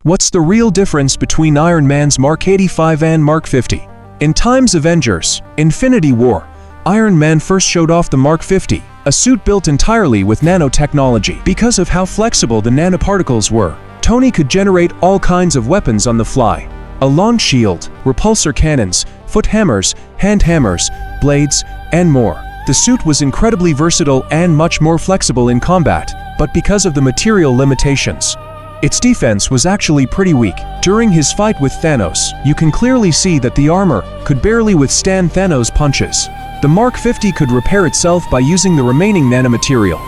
What's the real difference between Iron Man's Mark 85 and Mark 50? In times of Avengers: Infinity War, Iron Man first showed off the Mark 50, a suit built entirely with nanotechnology. Because of how flexible the nanoparticles were, Tony could generate all kinds of weapons on the fly. A launch shield, repulsor cannons, foot hammers, hand hammers, blades, and more. The suit was incredibly versatile and much more flexible in combat, but because of the material limitations, its defense was actually pretty weak. During his fight with Thanos, you can clearly see that the armor could barely withstand Thanos' punches. The Mark 50 could repair itself by using the remaining nanomaterial,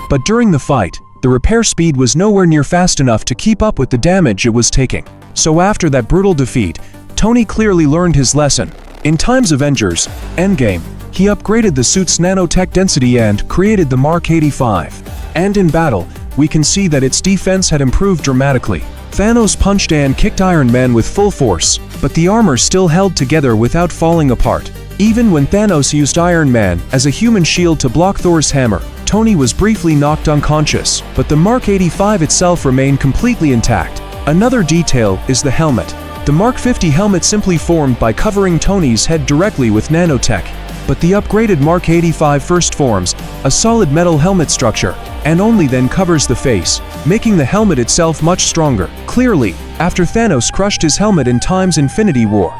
but during the fight, the repair speed was nowhere near fast enough to keep up with the damage it was taking. So after that brutal defeat, Tony clearly learned his lesson. In times of Avengers: Endgame, he upgraded the suit's nanotech density and created the Mark 85. And in battle, we can see that its defense had improved dramatically. Thanos punched and kicked Iron Man with full force, but the armor still held together without falling apart. Even when Thanos used Iron Man as a human shield to block Thor's hammer, Tony was briefly knocked unconscious, but the Mark 85 itself remained completely intact. Another detail is the helmet. The Mark 50 helmet simply formed by covering Tony's head directly with nanotech, but the upgraded Mark 85 first forms a solid metal helmet structure, and only then covers the face, making the helmet itself much stronger. Clearly, after Thanos crushed his helmet in Infinity War,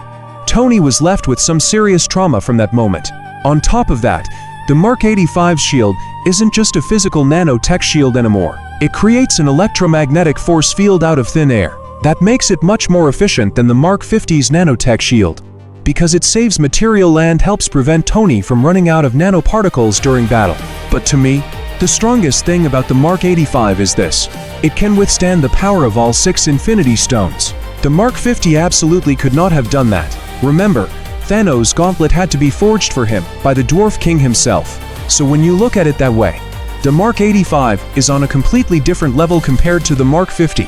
Tony was left with some serious trauma from that moment. On top of that, the Mark 85's shield isn't just a physical nanotech shield anymore. It creates an electromagnetic force field out of thin air that makes it much more efficient than the Mark 50's nanotech shield, because it saves material and helps prevent Tony from running out of nanoparticles during battle. But to me, the strongest thing about the Mark 85 is this: it can withstand the power of all 6 Infinity Stones. The Mark 50 absolutely could not have done that. Remember, Thanos' gauntlet had to be forged for him by the Dwarf King himself. So when you look at it that way, the Mark 85 is on a completely different level compared to the Mark 50.